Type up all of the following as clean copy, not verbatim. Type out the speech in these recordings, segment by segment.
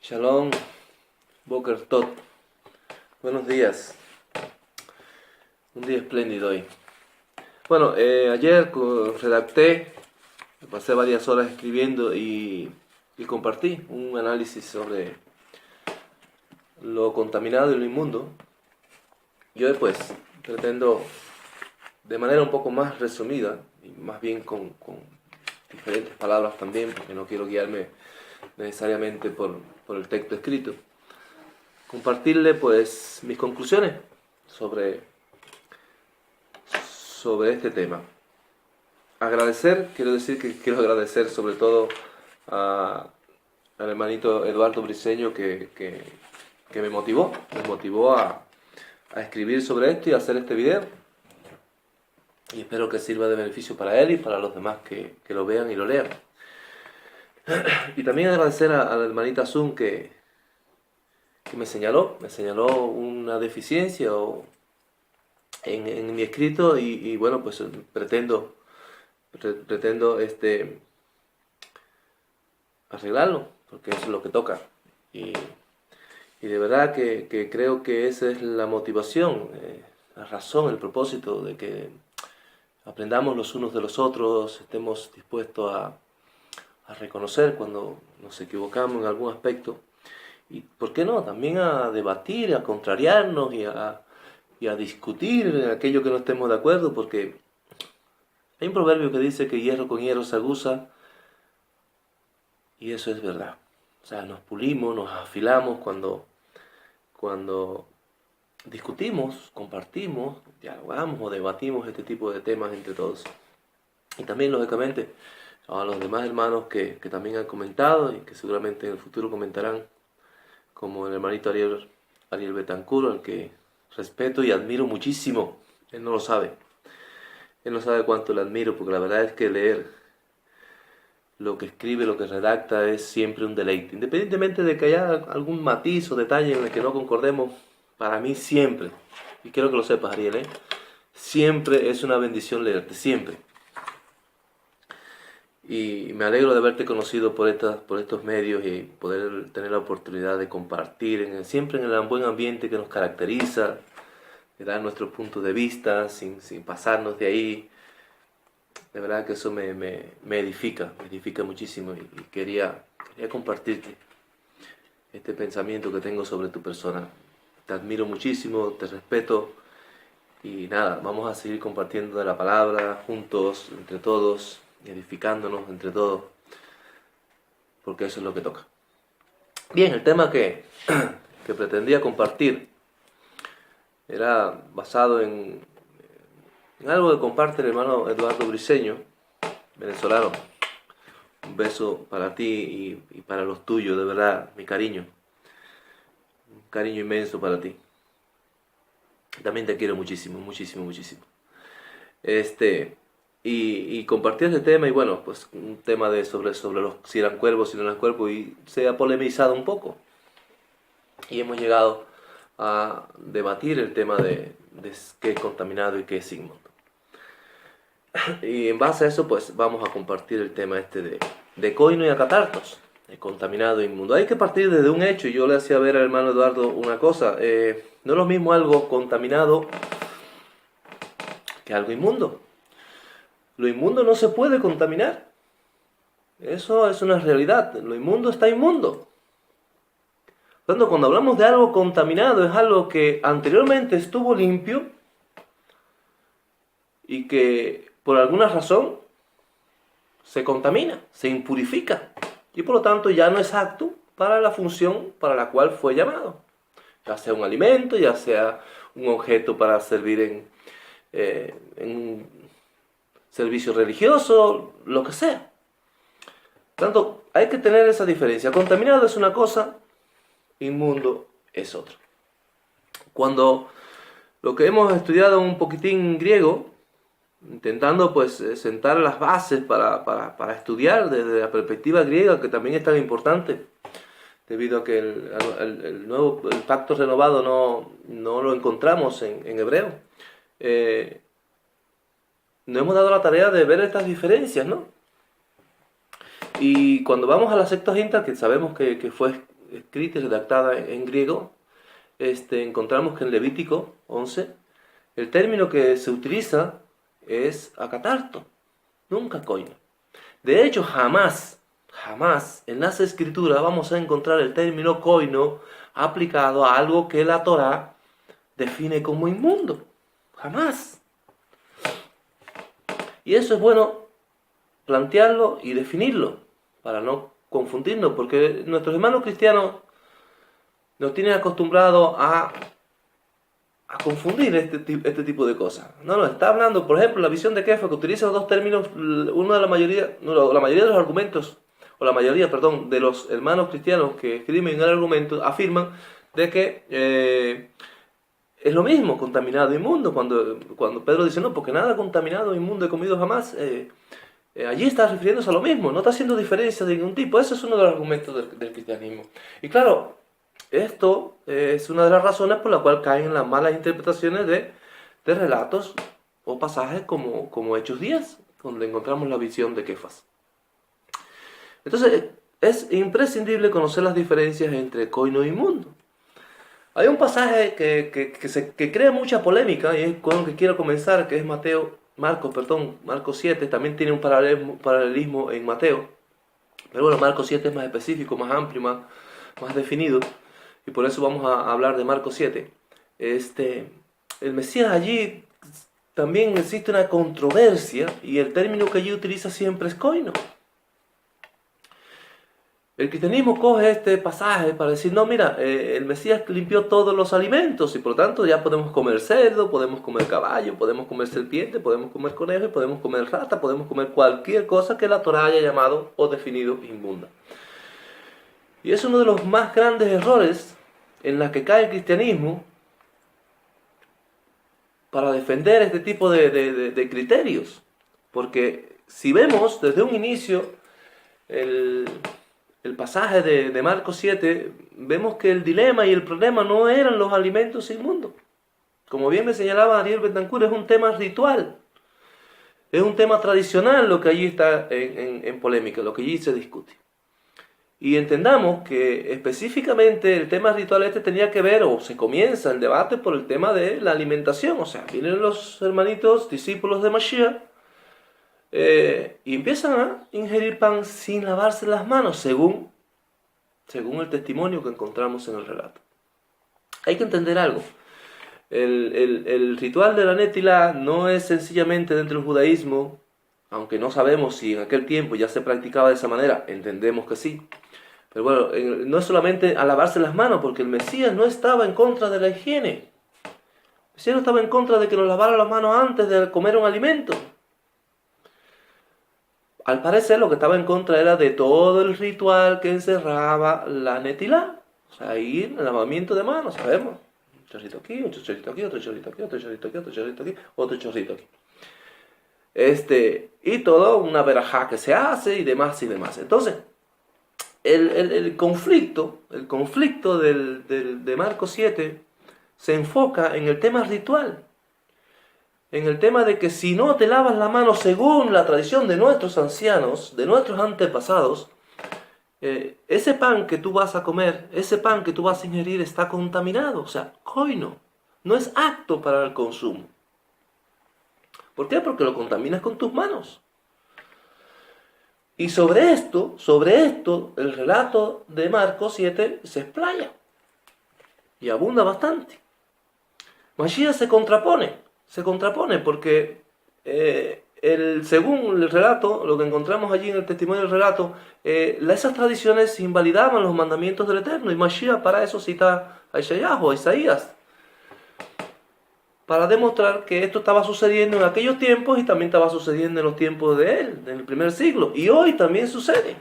Shalom, Boker Tot. Buenos días. Un día espléndido hoy. Bueno, ayer redacté, pasé varias horas escribiendo y compartí un análisis sobre lo contaminado y lo inmundo. Y hoy pues pretendo, de manera un poco más resumida, y más bien con diferentes palabras también, porque no quiero guiarme necesariamente por el texto escrito, compartirle pues mis conclusiones sobre este tema. Quiero decir que quiero agradecer sobre todo al hermanito Eduardo Briceño que me motivó a escribir sobre esto y a hacer este video. Y espero que sirva de beneficio para él y para los demás que lo vean y lo lean. Y también agradecer a la hermanita Zoom que me señaló una deficiencia en mi escrito y bueno, pues pretendo arreglarlo, porque eso es lo que toca. Y, y de verdad que creo que esa es la motivación, la razón, el propósito de que aprendamos los unos de los otros, estemos dispuestos a reconocer cuando nos equivocamos en algún aspecto. Y por qué no, también a debatir, a contrariarnos y a discutir en aquello que no estemos de acuerdo, porque hay un proverbio que dice que hierro con hierro se aguza, y eso es verdad. O sea, nos pulimos, nos afilamos cuando discutimos, compartimos, dialogamos o debatimos este tipo de temas entre todos. Y también, lógicamente, a los demás hermanos que también han comentado y que seguramente en el futuro comentarán, como el hermanito Ariel Betancur, al que respeto y admiro muchísimo. Él no lo sabe. Él no sabe cuánto le admiro, porque la verdad es que leer lo que escribe, lo que redacta, es siempre un deleite. Independientemente de que haya algún matiz o detalle en el que no concordemos, para mí siempre, y quiero que lo sepas, Ariel, siempre es una bendición leerte, siempre. Y me alegro de haberte conocido por estos medios y poder tener la oportunidad de compartir siempre en el buen ambiente que nos caracteriza, de dar nuestro punto de vista sin pasarnos de ahí. De verdad que eso me edifica muchísimo y quería compartirte este pensamiento que tengo sobre tu persona. Te admiro muchísimo, te respeto y nada, vamos a seguir compartiendo de la palabra juntos, entre todos, edificándonos entre todos, porque eso es lo que toca. Bien, el tema que pretendía compartir era basado en algo que comparte el hermano Eduardo Briceño, venezolano. Un beso para ti y para los tuyos, de verdad, mi cariño. Un cariño inmenso para ti. También te quiero muchísimo, muchísimo, muchísimo. Y compartí este tema y bueno, pues un tema sobre los si eran cuervos, si no eran cuervos, y se ha polemizado un poco. Y hemos llegado a debatir el tema de qué es contaminado y qué es inmundo. Y en base a eso, pues vamos a compartir el tema de coino y acatartos, de contaminado e inmundo. Hay que partir desde un hecho, y yo le hacía ver al hermano Eduardo una cosa. No es lo mismo algo contaminado que algo inmundo. Lo inmundo no se puede contaminar. Eso es una realidad. Lo inmundo está inmundo. Por tanto, cuando hablamos de algo contaminado, es algo que anteriormente estuvo limpio y que por alguna razón se contamina, se impurifica y por lo tanto ya no es apto para la función para la cual fue llamado. Ya sea un alimento, ya sea un objeto para servir en un servicio religioso, lo que sea. Por tanto, hay que tener esa diferencia. Contaminado es una cosa, inmundo es otra. Cuando lo que hemos estudiado un poquitín griego, intentando pues sentar las bases para estudiar desde la perspectiva griega, que también es tan importante, debido a que el pacto renovado no lo encontramos en hebreo. Nos hemos dado la tarea de ver estas diferencias, ¿no? Y cuando vamos a la Septuaginta, que sabemos que fue escrita y redactada en griego, encontramos que en Levítico 11 el término que se utiliza es akatarto, nunca koino. De hecho, jamás en las escrituras vamos a encontrar el término koino aplicado a algo que la Torá define como inmundo. Jamás. Y eso es bueno plantearlo y definirlo para no confundirnos, porque nuestros hermanos cristianos nos tienen acostumbrados a confundir este tipo de cosas. No, está hablando, por ejemplo, la visión de Kefa, que utiliza los dos términos, la mayoría de los argumentos, o la mayoría, perdón, de los hermanos cristianos que escriben el argumento, afirman de que es lo mismo, contaminado e inmundo. Cuando Pedro dice, no, porque nada contaminado e inmundo he comido jamás, allí está refiriéndose a lo mismo, no está haciendo diferencia de ningún tipo. Ese es uno de los argumentos del cristianismo. Y claro, esto es una de las razones por la cual caen en las malas interpretaciones de relatos o pasajes como Hechos 10, donde encontramos la visión de Kefas. Entonces, es imprescindible conocer las diferencias entre koino y inmundo. Hay un pasaje que crea mucha polémica, y es con el que quiero comenzar, que es Marcos 7, también tiene un paralelismo en Mateo. Pero bueno, Marcos 7 es más específico, más amplio, más definido. Y por eso vamos a hablar de Marcos 7. El Mesías allí también existe una controversia, y el término que allí utiliza siempre es koino. El cristianismo coge este pasaje para decir, no, mira, el Mesías limpió todos los alimentos y por lo tanto ya podemos comer cerdo, podemos comer caballo, podemos comer serpiente, podemos comer conejo, podemos comer rata, podemos comer cualquier cosa que la Torá haya llamado o definido inmunda. Y es uno de los más grandes errores en los que cae el cristianismo para defender este tipo de criterios. Porque si vemos desde un inicio el pasaje de Marcos 7, vemos que el dilema y el problema no eran los alimentos inmundos. Como bien me señalaba Ariel Betancourt, es un tema ritual. Es un tema tradicional lo que allí está en polémica, lo que allí se discute. Y entendamos que específicamente el tema ritual tenía que ver, o se comienza el debate por el tema de la alimentación. O sea, vienen los hermanitos, discípulos de Mashiach, y empiezan a ingerir pan sin lavarse las manos, según el testimonio que encontramos en el relato. Hay que entender algo. El ritual de la Netilá no es sencillamente dentro del judaísmo, aunque no sabemos si en aquel tiempo ya se practicaba de esa manera, entendemos que sí. Pero bueno, no es solamente a lavarse las manos, porque el Mesías no estaba en contra de la higiene. El Mesías no estaba en contra de que nos lavara las manos antes de comer un alimento. Al parecer lo que estaba en contra era de todo el ritual que encerraba la Netilá. O sea, ir el lavamiento de manos, sabemos. Un chorrito aquí, un chorrito aquí, otro chorrito aquí, otro chorrito aquí, otro chorrito aquí, otro chorrito aquí. Y todo una verajá que se hace y demás y demás. Entonces, el conflicto de Marcos 7 se enfoca en el tema ritual. En el tema de que si no te lavas la mano según la tradición de nuestros ancianos, de nuestros antepasados, ese pan que tú vas a comer, ese pan que tú vas a ingerir está contaminado, o sea, koino, no es apto para el consumo. ¿Por qué? Porque lo contaminas con tus manos. Y sobre esto, el relato de Marcos 7 se explaya y abunda bastante. Mashiach se contrapone porque según el relato, lo que encontramos allí en el testimonio del relato, esas tradiciones invalidaban los mandamientos del Eterno, y Mashiach para eso cita a Isaías, para demostrar que esto estaba sucediendo en aquellos tiempos y también estaba sucediendo en los tiempos de él, en el primer siglo, y hoy también sucede.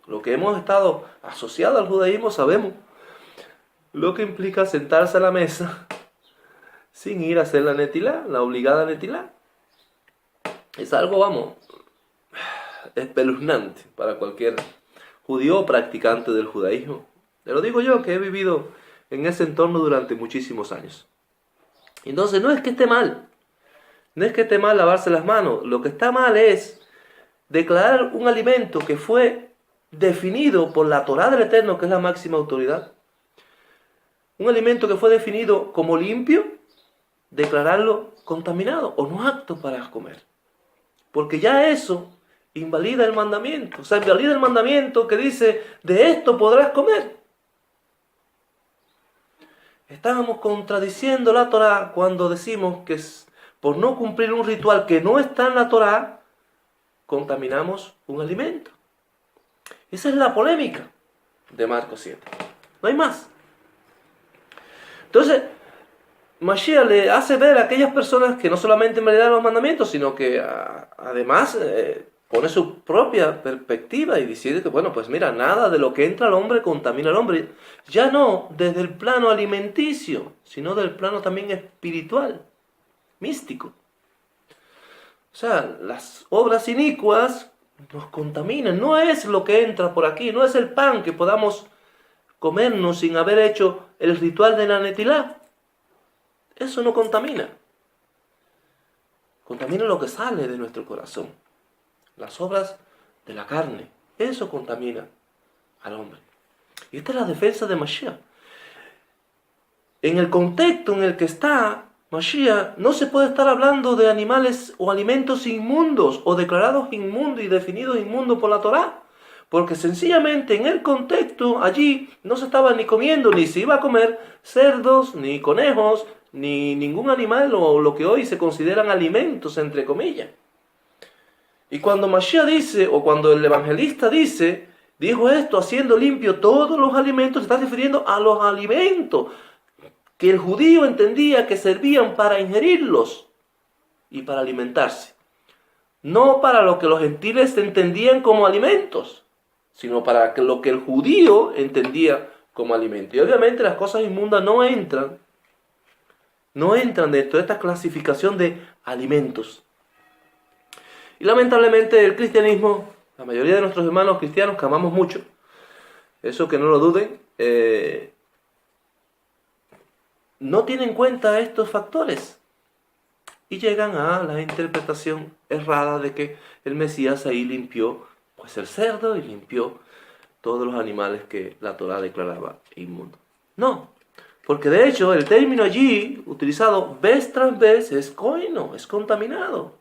Lo que hemos estado asociados al judaísmo sabemos lo que implica sentarse a la mesa sin ir a hacer la netilá, la obligada netilá. Es algo, espeluznante para cualquier judío practicante del judaísmo. Te lo digo yo, que he vivido en ese entorno durante muchísimos años. Entonces, no es que esté mal lavarse las manos. Lo que está mal es declarar un alimento que fue definido por la Torá del Eterno, que es la máxima autoridad, un alimento que fue definido como limpio, declararlo contaminado o no apto para comer. Porque ya eso invalida el mandamiento. O sea, invalida el mandamiento que dice, de esto podrás comer. Estábamos contradiciendo la Torá cuando decimos que por no cumplir un ritual que no está en la Torá, contaminamos un alimento. Esa es la polémica de Marcos 7. No hay más. Entonces, Mashiach le hace ver a aquellas personas que no solamente invalidan los mandamientos, sino que además pone su propia perspectiva y decide que, bueno, pues mira, nada de lo que entra al hombre contamina al hombre. Ya no desde el plano alimenticio, sino del plano también espiritual, místico. O sea, las obras inicuas nos contaminan. No es lo que entra por aquí, no es el pan que podamos comernos sin haber hecho el ritual de la netilá. Eso no contamina. Contamina lo que sale de nuestro corazón. Las obras de la carne. Eso contamina al hombre. Y esta es la defensa de Mashiach. En el contexto en el que está Mashiach, no se puede estar hablando de animales o alimentos inmundos o declarados inmundos y definidos inmundos por la Torá. Porque sencillamente en el contexto allí no se estaba ni comiendo, ni se iba a comer cerdos, ni conejos, ni ningún animal o lo que hoy se consideran alimentos, entre comillas. Y cuando Mashiach dice, o cuando el evangelista dice, dijo esto haciendo limpio todos los alimentos, se está refiriendo a los alimentos que el judío entendía que servían para ingerirlos y para alimentarse. No para lo que los gentiles entendían como alimentos, sino para lo que el judío entendía como alimento. Y obviamente las cosas inmundas no entran dentro de esta clasificación de alimentos. Y lamentablemente el cristianismo, la mayoría de nuestros hermanos cristianos que amamos mucho, eso que no lo duden, no tienen en cuenta estos factores y llegan a la interpretación errada de que el Mesías ahí limpió pues el cerdo y limpió todos los animales que la Torá declaraba inmundos. No, porque de hecho el término allí utilizado vez tras vez es coino, es contaminado.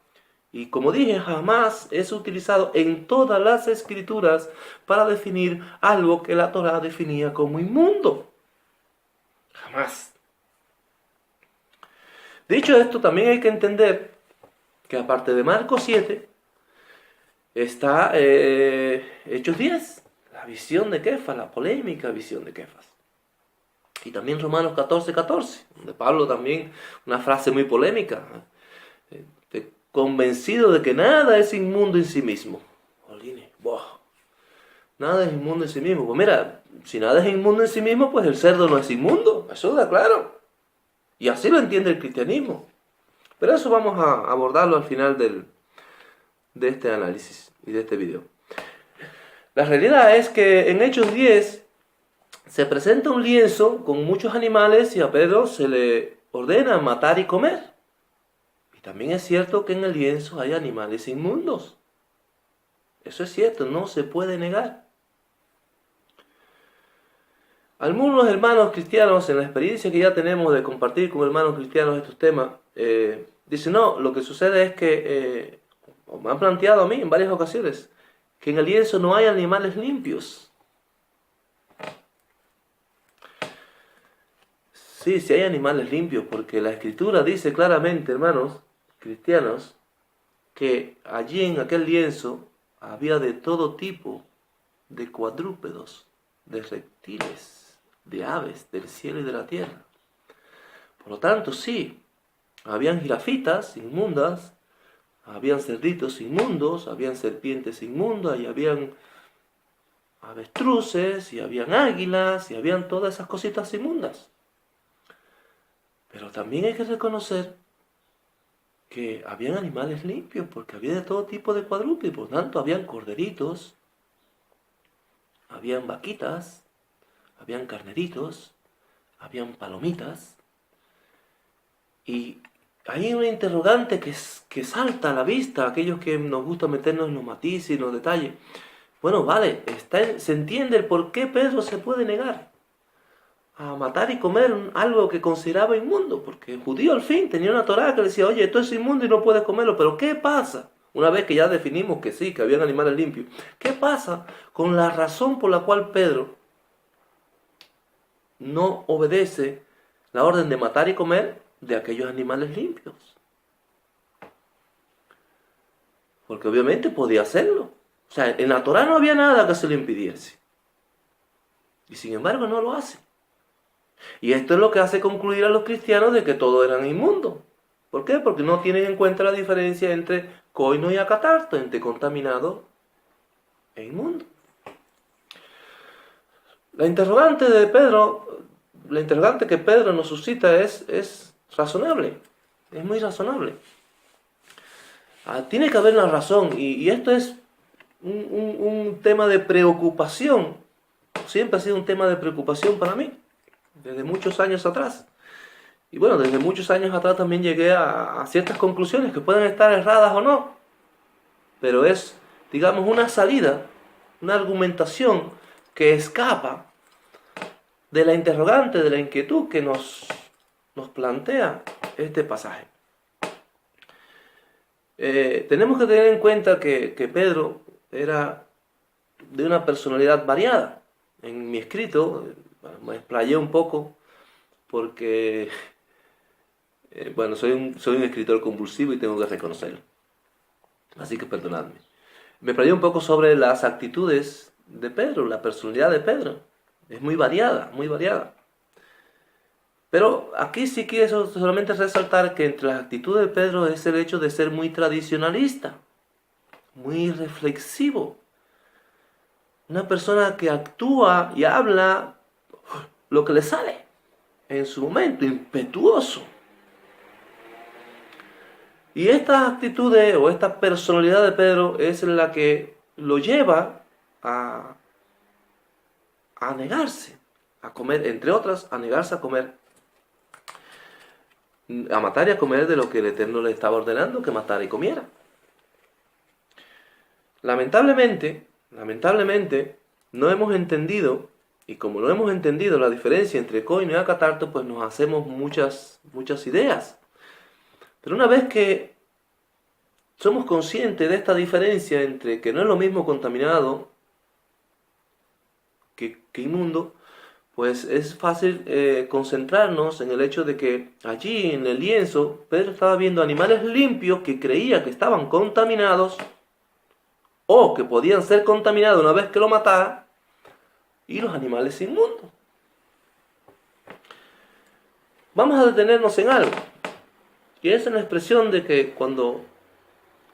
Y como dije, jamás es utilizado en todas las escrituras para definir algo que la Torá definía como inmundo. Jamás. Dicho esto, también hay que entender que aparte de Marcos 7, está Hechos 10, la visión de Kefas, la polémica visión de Kefas. Y también Romanos 14, donde Pablo también, una frase muy polémica, convencido de que nada es inmundo en sí mismo. Nada es inmundo en sí mismo. Pues mira, si nada es inmundo en sí mismo, pues el cerdo no es inmundo. Eso da claro. Y así lo entiende el cristianismo. Pero eso vamos a abordarlo al final de este análisis y de este video. La realidad es que en Hechos 10 se presenta un lienzo con muchos animales y a Pedro se le ordena matar y comer. Y también es cierto que en el lienzo hay animales inmundos. Eso es cierto, no se puede negar. Algunos hermanos cristianos, en la experiencia que ya tenemos de compartir con hermanos cristianos estos temas, dicen, no, lo que sucede es que, o me han planteado a mí en varias ocasiones, que en el lienzo no hay animales limpios. Sí, sí hay animales limpios, porque la Escritura dice claramente, hermanos cristianos, que allí en aquel lienzo había de todo tipo de cuadrúpedos, de reptiles, de aves del cielo y de la tierra. Por lo tanto, sí, habían jirafitas inmundas, habían cerditos inmundos, habían serpientes inmundas, y habían avestruces, y habían águilas, y habían todas esas cositas inmundas. Pero también hay que reconocer que habían animales limpios, porque había de todo tipo de cuadrúpedos, por lo tanto, habían corderitos, habían vaquitas, habían carneritos, habían palomitas, y hay una interrogante que salta a la vista a aquellos que nos gusta meternos en los matices y en los detalles. Bueno, vale, se entiende el por qué Pedro se puede negar a matar y comer algo que consideraba inmundo, porque el judío al fin tenía una Torá que le decía, oye, esto es inmundo y no puedes comerlo, pero ¿qué pasa? Una vez que ya definimos que sí, que habían animales limpios, ¿qué pasa con la razón por la cual Pedro no obedece la orden de matar y comer de aquellos animales limpios? Porque obviamente podía hacerlo. O sea, en la Torá no había nada que se le impidiese. Y sin embargo no lo hace. Y esto es lo que hace concluir a los cristianos de que todos eran inmundos. ¿Por qué? Porque no tienen en cuenta la diferencia entre coino y acatarto, entre contaminado e inmundo. La interrogante de Pedro, la interrogante que Pedro nos suscita es razonable, es muy razonable. Tiene que haber una razón, y esto es un tema de preocupación, siempre ha sido un tema de preocupación para mí, desde muchos años atrás. Y bueno, desde muchos años atrás también llegué a ciertas conclusiones que pueden estar erradas o no, pero es, digamos, una salida, una argumentación que escapa de la interrogante, de la inquietud que nos plantea este pasaje. Tenemos que tener en cuenta que Pedro era de una personalidad variada. En mi escrito me explayé un poco porque, bueno, soy un escritor compulsivo y tengo que reconocerlo. Así que perdonadme. Me explayé un poco sobre las actitudes de Pedro, la personalidad de Pedro. Es muy variada, muy variada. Pero aquí sí quiero solamente resaltar que entre las actitudes de Pedro es el hecho de ser muy tradicionalista, muy reflexivo. Una persona que actúa y habla lo que le sale en su momento, impetuoso. Y esta actitud o esta personalidad de Pedro es la que lo lleva a negarse a comer, entre otras, a negarse a comer, a matar y a comer de lo que el Eterno le estaba ordenando que matara y comiera. Lamentablemente, no hemos entendido, y como no hemos entendido la diferencia entre coino y acatarto, pues nos hacemos muchas ideas. Pero una vez que somos conscientes de esta diferencia entre que no es lo mismo contaminado que inmundo, pues es fácil concentrarnos en el hecho de que allí en el lienzo Pedro estaba viendo animales limpios que creía que estaban contaminados o que podían ser contaminados una vez que lo matara, y los animales inmundos. Vamos a detenernos en algo, y es en la expresión de que cuando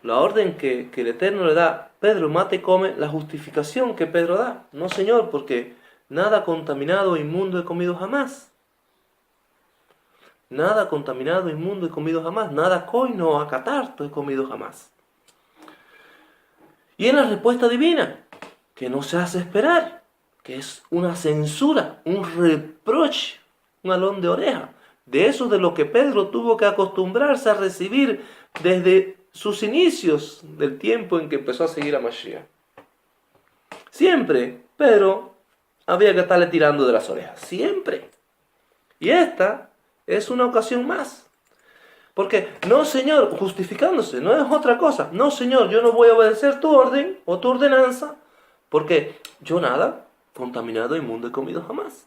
la orden que el Eterno le da, Pedro mata y come, la justificación que Pedro da. No, Señor, porque nada contaminado o inmundo he comido jamás. Nada contaminado, inmundo he comido jamás. Nada coino o acatarto he comido jamás. Y en la respuesta divina, que no se hace esperar, que es una censura, un reproche, un alón de oreja, de eso de lo que Pedro tuvo que acostumbrarse a recibir desde sus inicios del tiempo en que empezó a seguir a Mashiach. Siempre Pedro había que estarle tirando de las orejas, siempre. Y esta es una ocasión más. Porque, no, Señor, justificándose, no es otra cosa. No, Señor, yo no voy a obedecer tu orden o tu ordenanza, porque yo nada contaminado e inmundo he comido jamás.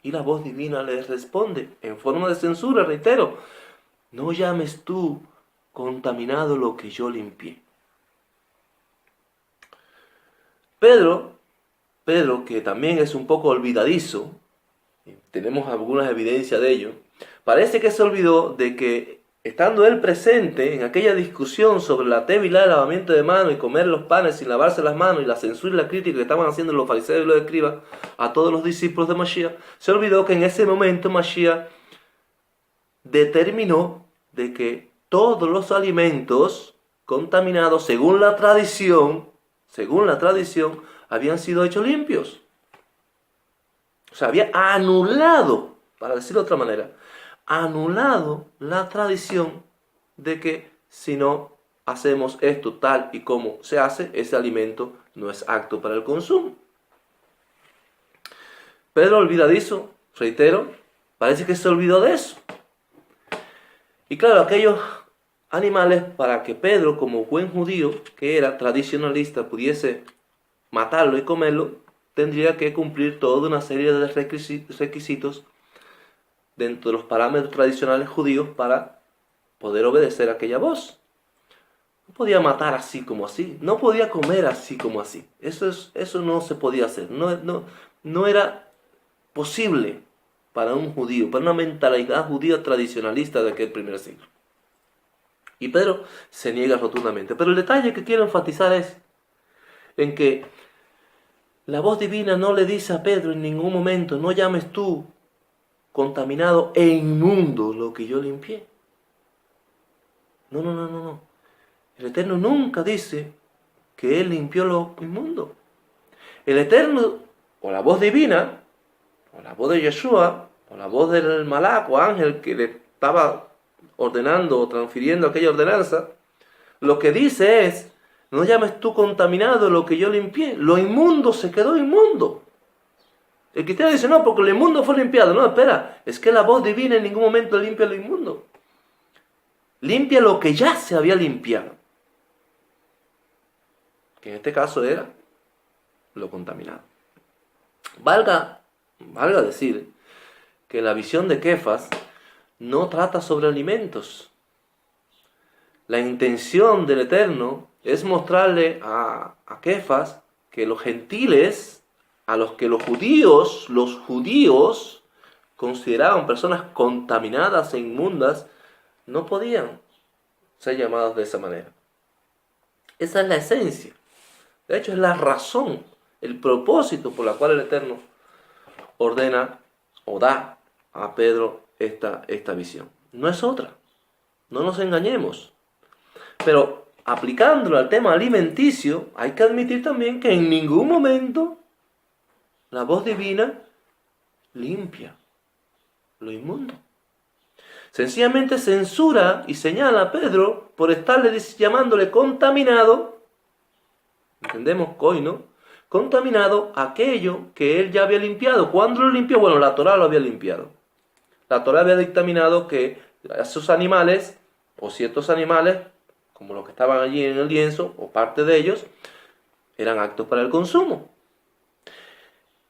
Y la voz divina le responde, en forma de censura, reitero, no llames tú contaminado lo que yo limpié. Pedro, que también es un poco olvidadizo, tenemos algunas evidencias de ello, parece que se olvidó de que estando él presente en aquella discusión sobre la tevilá, el lavamiento de manos y comer los panes sin lavarse las manos y la censura y la crítica que estaban haciendo los fariseos y los escribas a todos los discípulos de Mashiach, se olvidó que en ese momento Mashiach determinó de que todos los alimentos contaminados, según la tradición, habían sido hechos limpios. O sea, había anulado, para decirlo de otra manera, anulado la tradición de que si no hacemos esto tal y como se hace, ese alimento no es apto para el consumo. Pedro, olvidadizo, reitero, parece que se olvidó de eso. Y claro, aquellos animales, para que Pedro, como buen judío que era, tradicionalista, pudiese matarlo y comerlo, tendría que cumplir toda una serie de requisitos dentro de los parámetros tradicionales judíos para poder obedecer aquella voz. No podía matar así como así, no podía comer así como así. Eso no se podía hacer, no era posible para un judío, para una mentalidad judía tradicionalista de aquel primer siglo. Y Pedro se niega rotundamente. Pero el detalle que quiero enfatizar es en que la voz divina no le dice a Pedro en ningún momento: no llames tú contaminado e inmundo lo que yo limpié. No. El Eterno nunca dice que Él limpió lo inmundo. El Eterno, o la voz divina, o la voz de Yeshua, o la voz del malach o ángel que le estaba ordenando o transfiriendo aquella ordenanza, lo que dice es: no llames tú contaminado lo que yo limpié. Lo inmundo se quedó inmundo. El cristiano dice: no, porque lo inmundo fue limpiado. No, espera, es que la voz divina en ningún momento limpia lo inmundo. Limpia lo que ya se había limpiado, que en este caso era lo contaminado. Valga decir que la visión de Kefas no trata sobre alimentos. La intención del Eterno es mostrarle a Kefas que los gentiles, a los que los judíos consideraban personas contaminadas e inmundas, no podían ser llamados de esa manera. Esa es la esencia. De hecho, es la razón, el propósito por la cual el Eterno ordena o da a Pedro esta visión. No es otra. No nos engañemos. Pero aplicándolo al tema alimenticio, hay que admitir también que en ningún momento la voz divina limpia lo inmundo. Sencillamente censura y señala a Pedro por estarle llamándole contaminado, entendemos, coino, contaminado aquello que él ya había limpiado. ¿Cuándo lo limpió? Bueno, la Torá lo había limpiado. La Torá había dictaminado que esos animales, o ciertos animales, como los que estaban allí en el lienzo, o parte de ellos, eran aptos para el consumo.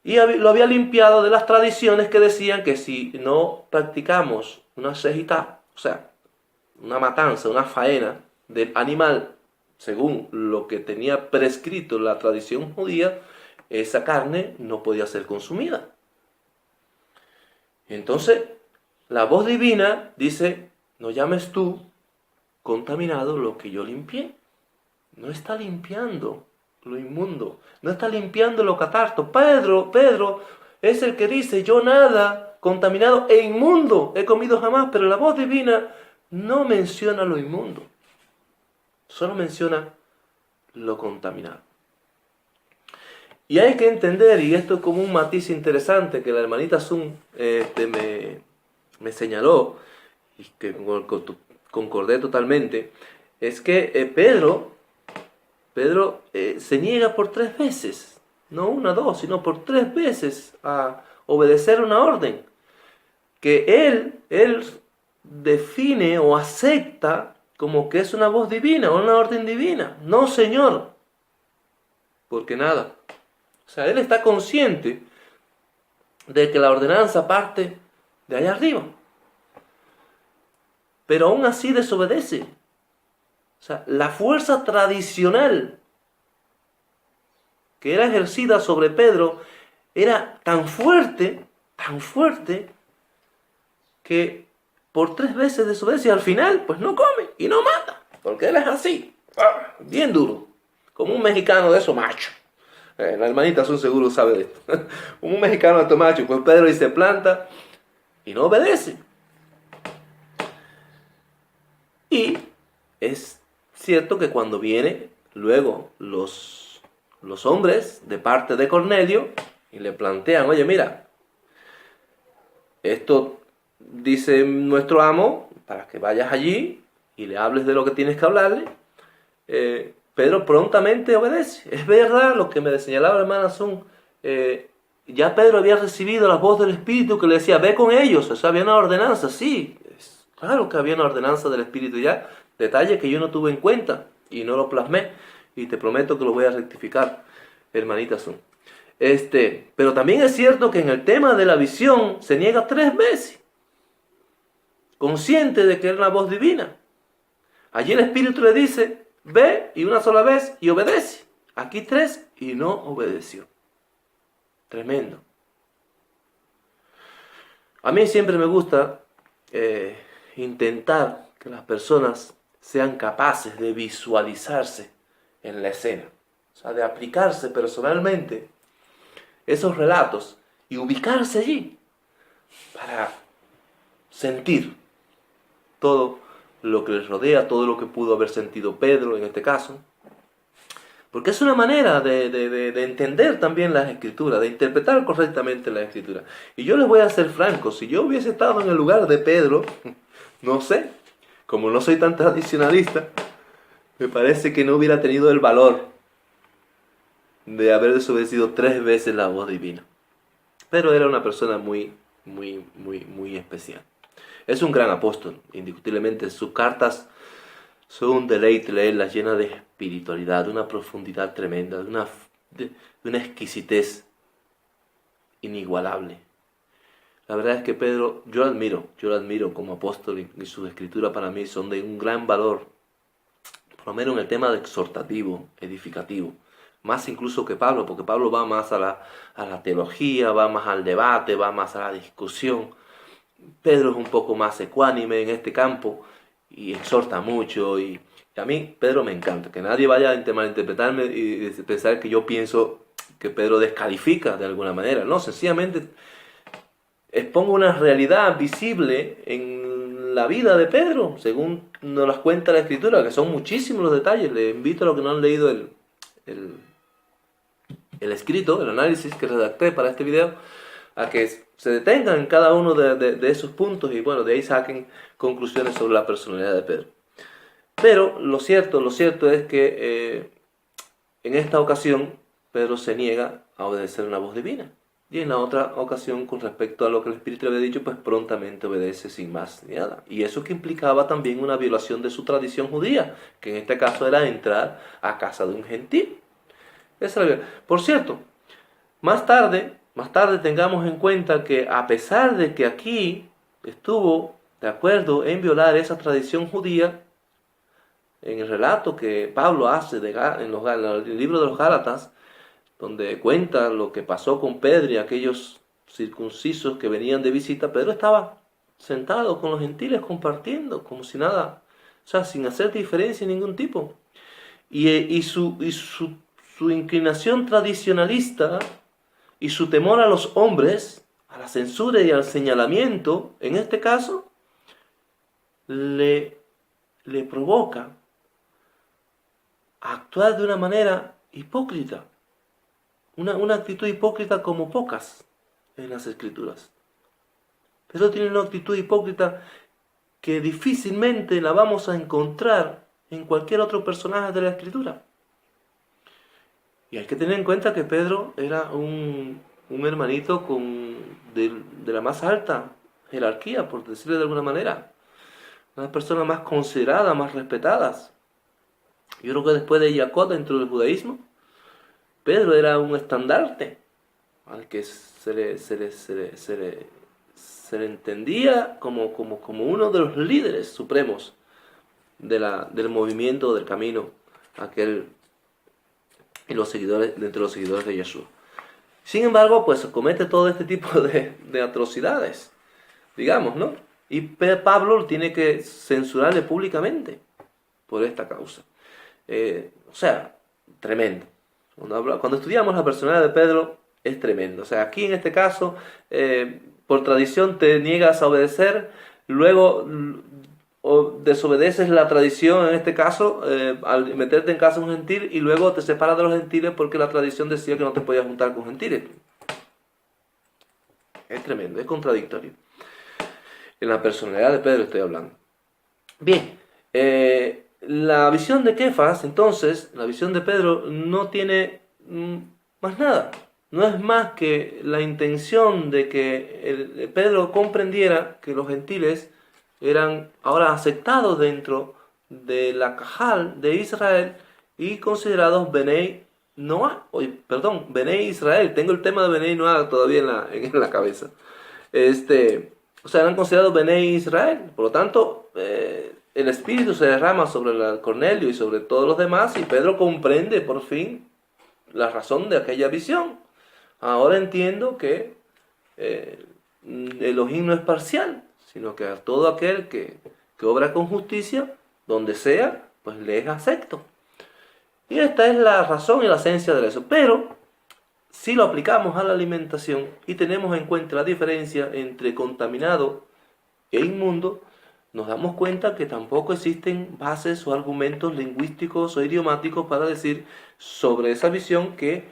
Y lo había limpiado de las tradiciones que decían que si no practicamos una sejitá, o sea, una matanza, una faena del animal, según lo que tenía prescrito la tradición judía, esa carne no podía ser consumida. Entonces, la voz divina dice: no llames tú contaminado lo que yo limpié. No está limpiando lo inmundo, no está limpiando lo catarto. Pedro es el que dice: yo nada contaminado e inmundo he comido jamás. Pero la voz divina no menciona lo inmundo, solo menciona lo contaminado. Y hay que entender, y esto es como un matiz interesante que la hermanita Sun me señaló, y que concordé totalmente, es que Pedro se niega por 3 veces, no una, dos, sino por 3 veces a obedecer una orden que él define o acepta como que es una voz divina o una orden divina. No, Señor, porque nada. O sea, él está consciente de que la ordenanza parte de allá arriba, pero aún así desobedece. O sea, la fuerza tradicional que era ejercida sobre Pedro era tan fuerte, que por 3 veces desobedece y al final pues no come y no mata, porque él es así, bien duro, como un mexicano de esos machos. La hermanita Sun seguro sabe de esto. Un mexicano de estos machos, pues Pedro y se planta y no obedece. Y es cierto que cuando viene luego los hombres de parte de Cornelio y le plantean: oye, mira, esto dice nuestro amo para que vayas allí y le hables de lo que tienes que hablarle, Pedro prontamente obedece. Es verdad lo que me señalaba la hermana Sun. Ya Pedro había recibido la voz del Espíritu que le decía, ve con ellos. O sea, había una ordenanza, sí. Claro que había una ordenanza del Espíritu ya. Detalle que yo no tuve en cuenta y no lo plasmé. Y te prometo que lo voy a rectificar, hermanita Sun. Pero también es cierto que en el tema de la visión se niega 3 veces. Consciente de que era una voz divina. Allí el Espíritu le dice, ve y una sola vez y obedece. Aquí 3 y no obedeció. Tremendo. A mí siempre me gusta intentar que las personas sean capaces de visualizarse en la escena. O sea, de aplicarse personalmente esos relatos y ubicarse allí para sentir todo lo que les rodea, todo lo que pudo haber sentido Pedro en este caso. Porque es una manera de entender también las escrituras, de interpretar correctamente las escrituras. Y yo les voy a ser franco, si yo hubiese estado en el lugar de Pedro, no sé, como no soy tan tradicionalista, me parece que no hubiera tenido el valor de haber desobedecido 3 veces la voz divina. Pero era una persona muy especial. Es un gran apóstol, indiscutiblemente. Sus cartas son un deleite leerlas, llenas de espiritualidad, de una profundidad tremenda, de una exquisitez inigualable. La verdad es que Pedro, yo lo admiro como apóstol y sus escrituras para mí son de un gran valor, por lo menos en el tema de exhortativo, edificativo. Más incluso que Pablo, porque Pablo va más a la teología, va más al debate, va más a la discusión. Pedro es un poco más ecuánime en este campo y exhorta mucho. Y a mí Pedro me encanta. Que nadie vaya a malinterpretarme y pensar que yo pienso que Pedro descalifica de alguna manera. No, sencillamente expongo una realidad visible en la vida de Pedro, según nos las cuenta la Escritura, que son muchísimos los detalles. Les invito a los que no han leído el escrito, el análisis que redacté para este video, a que se detengan en cada uno de esos puntos y bueno, de ahí saquen conclusiones sobre la personalidad de Pedro. Pero lo cierto es que en esta ocasión Pedro se niega a obedecer una voz divina. Y en la otra ocasión, con respecto a lo que el Espíritu le había dicho, pues prontamente obedece sin más ni nada. Y eso que implicaba también una violación de su tradición judía, que en este caso era entrar a casa de un gentil. Por cierto, más tarde tengamos en cuenta que a pesar de que aquí estuvo de acuerdo en violar esa tradición judía, en el relato que Pablo hace en el libro de los Gálatas, donde cuenta lo que pasó con Pedro y aquellos circuncisos que venían de visita, Pedro estaba sentado con los gentiles compartiendo, como si nada, o sea, sin hacer diferencia de ningún tipo. Y su inclinación tradicionalista y su temor a los hombres, a la censura y al señalamiento, en este caso, le provoca a actuar de una manera hipócrita. Una actitud hipócrita como pocas en las Escrituras. Pedro tiene una actitud hipócrita que difícilmente la vamos a encontrar en cualquier otro personaje de la Escritura. Y hay que tener en cuenta que Pedro era un hermanito de la más alta jerarquía, por decirlo de alguna manera. Una persona más considerada, más respetadas. Yo creo que después de Jacob dentro del judaísmo, Pedro era un estandarte al que se le entendía como uno de los líderes supremos del movimiento, del camino aquel y entre los seguidores de Yeshua. Sin embargo, pues comete todo este tipo de atrocidades, digamos, ¿no? Y Pablo tiene que censurarle públicamente por esta causa. O sea, tremendo. Cuando estudiamos la personalidad de Pedro, es tremendo. O sea, aquí en este caso, por tradición te niegas a obedecer, luego desobedeces la tradición, en este caso, al meterte en casa de un gentil, y luego te separas de los gentiles porque la tradición decía que no te podías juntar con gentiles. Es tremendo, es contradictorio. En la personalidad de Pedro estoy hablando. Bien, La visión de Kefas, entonces, la visión de Pedro, no tiene más nada. No es más que la intención de que Pedro comprendiera que los gentiles eran ahora aceptados dentro de la Cajal de Israel y considerados Benei Noah, Benei Israel. Tengo el tema de Benei Noah todavía en la cabeza. O sea, eran considerados Benei Israel. Por lo tanto, el Espíritu se derrama sobre Cornelio y sobre todos los demás y Pedro comprende por fin la razón de aquella visión. Ahora entiendo que Elohim no es parcial, sino que a todo aquel que obra con justicia, donde sea, pues le es acepto. Y esta es la razón y la esencia de eso. Pero si lo aplicamos a la alimentación y tenemos en cuenta la diferencia entre contaminado e inmundo, nos damos cuenta que tampoco existen bases o argumentos lingüísticos o idiomáticos para decir sobre esa visión que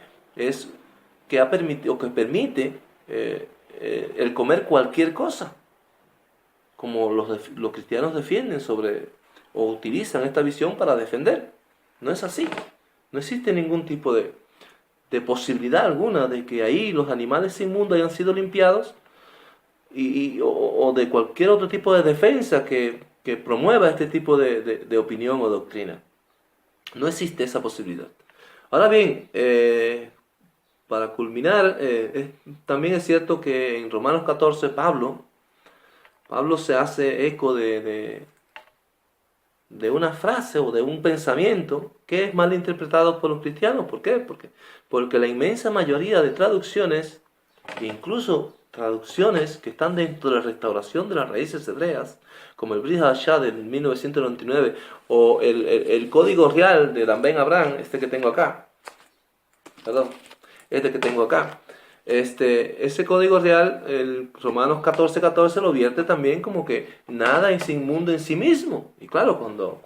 ha permitido, o que permite el comer cualquier cosa, como los cristianos defienden o utilizan esta visión para defender. No es así. No existe ningún tipo de posibilidad alguna de que ahí los animales inmundos hayan sido limpiados o de cualquier otro tipo de defensa que promueva este tipo de opinión o doctrina. No existe esa posibilidad. Ahora bien, para culminar, también es cierto que en Romanos 14 Pablo se hace eco de una frase o de un pensamiento que es mal interpretado por los cristianos. ¿Por qué? Porque la inmensa mayoría de traducciones, incluso traducciones que están dentro de la restauración de las raíces hebreas, como el Brit Hadashah de 1999 o el Código Real de Dan Ben Abraham, este que tengo acá, ese Código Real, el Romanos 14:14 lo vierte también como que nada es inmundo en sí mismo. Y claro, cuando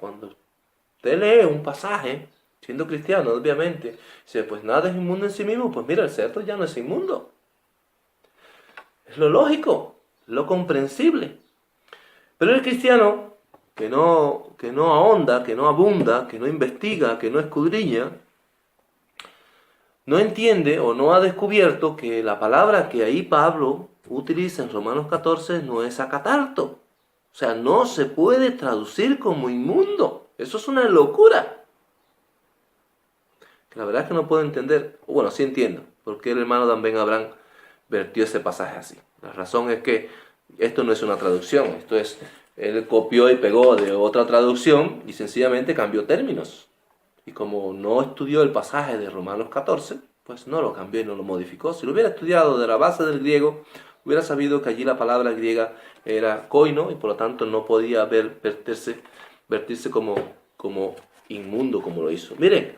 usted lee un pasaje, siendo cristiano, obviamente, dice, pues nada es inmundo en sí mismo, pues mira, el cerdo ya no es inmundo. Es lo lógico, lo comprensible. Pero el cristiano que no ahonda, que no abunda, que no investiga, que no escudriña, no entiende o no ha descubierto que la palabra que ahí Pablo utiliza en Romanos 14 no es acatarto. O sea, no se puede traducir como inmundo. Eso es una locura. Que la verdad es que no puedo entender, bueno, sí entiendo, por qué el hermano Dan Ben Abraham vertió ese pasaje así. La razón es que esto no es una traducción, él copió y pegó de otra traducción y sencillamente cambió términos. Y como no estudió el pasaje de Romanos 14, pues no lo cambió y no lo modificó. Si lo hubiera estudiado de la base del griego, hubiera sabido que allí la palabra griega era koino y por lo tanto no podía vertirse como inmundo como lo hizo. Miren,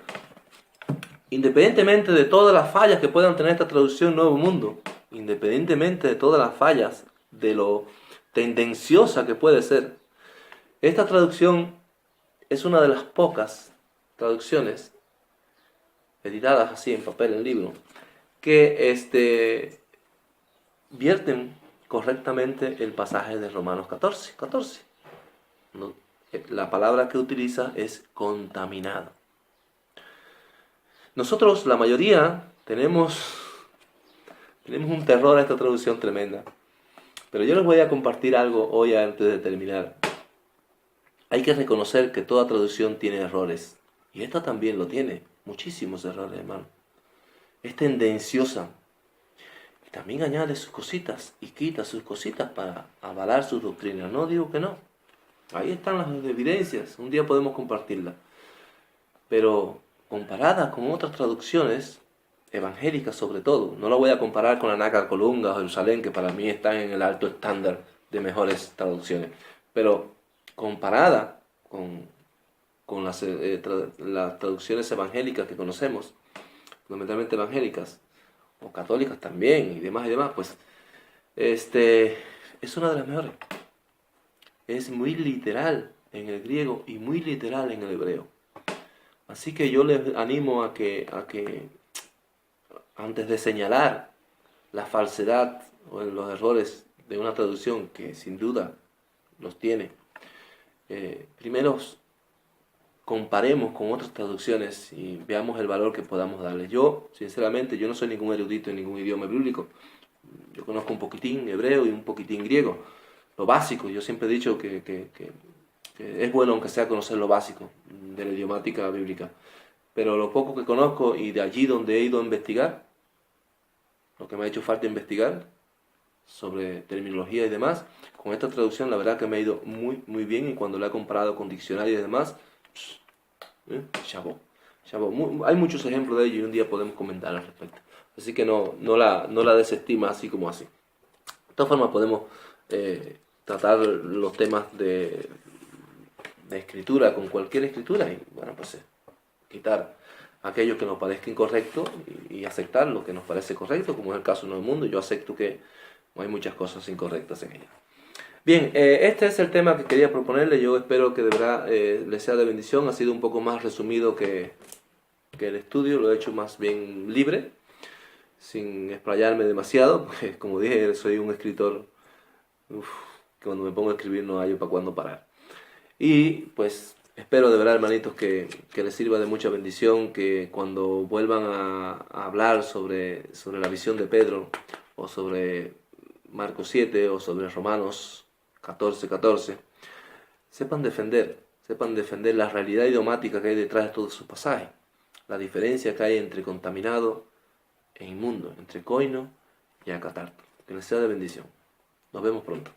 independientemente de todas las fallas que puedan tener esta traducción Nuevo Mundo, independientemente de todas las fallas, de lo tendenciosa que puede ser, esta traducción es una de las pocas traducciones editadas así en papel, en libro, que vierten correctamente el pasaje de Romanos 14. No, la palabra que utiliza es contaminado. Nosotros, la mayoría, tenemos un terror a esta traducción tremenda. Pero yo les voy a compartir algo hoy antes de terminar. Hay que reconocer que toda traducción tiene errores. Y esta también lo tiene. Muchísimos errores, hermano. Es tendenciosa. Y también añade sus cositas y quita sus cositas para avalar sus doctrinas. No digo que no. Ahí están las evidencias. Un día podemos compartirlas. Pero comparada con otras traducciones, evangélicas sobre todo, no lo voy a comparar con la Nácar Colunga o Jerusalén, que para mí están en el alto estándar de mejores traducciones. Pero comparada con las traducciones evangélicas que conocemos, fundamentalmente evangélicas, o católicas también, y demás, pues, es una de las mejores. Es muy literal en el griego y muy literal en el hebreo. Así que yo les animo a que antes de señalar la falsedad o los errores de una traducción que sin duda los tiene, primero comparemos con otras traducciones y veamos el valor que podamos darle. Yo, sinceramente, yo no soy ningún erudito en ningún idioma bíblico. Yo conozco un poquitín hebreo y un poquitín griego, lo básico. Yo siempre he dicho que es bueno, aunque sea, conocer lo básico de la idiomática bíblica. Pero lo poco que conozco y de allí donde he ido a investigar, lo que me ha hecho falta investigar sobre terminología y demás, con esta traducción la verdad que me ha ido muy bien, y cuando la he comparado con diccionarios y demás, chavó. Hay muchos ejemplos de ello y un día podemos comentar al respecto. Así que no la desestima así como así. De todas formas podemos tratar los temas de escritura con cualquier escritura y bueno, pues quitar aquello que nos parezca incorrecto y aceptar lo que nos parece correcto, como es el caso en el mundo. Yo acepto que hay muchas cosas incorrectas en ella. Bien, este es el tema que quería proponerle. Yo espero que de verdad les sea de bendición. Ha sido un poco más resumido que el estudio, lo he hecho más bien libre, sin explayarme demasiado, porque como dije, soy un escritor que cuando me pongo a escribir no hay para cuándo parar. Y pues espero de verdad, hermanitos, que les sirva de mucha bendición, que cuando vuelvan a hablar sobre la visión de Pedro, o sobre Marcos 7, o sobre Romanos 14, sepan defender la realidad idiomática que hay detrás de todos sus pasajes, la diferencia que hay entre contaminado e inmundo, entre coino y acatarto. Que les sea de bendición. Nos vemos pronto.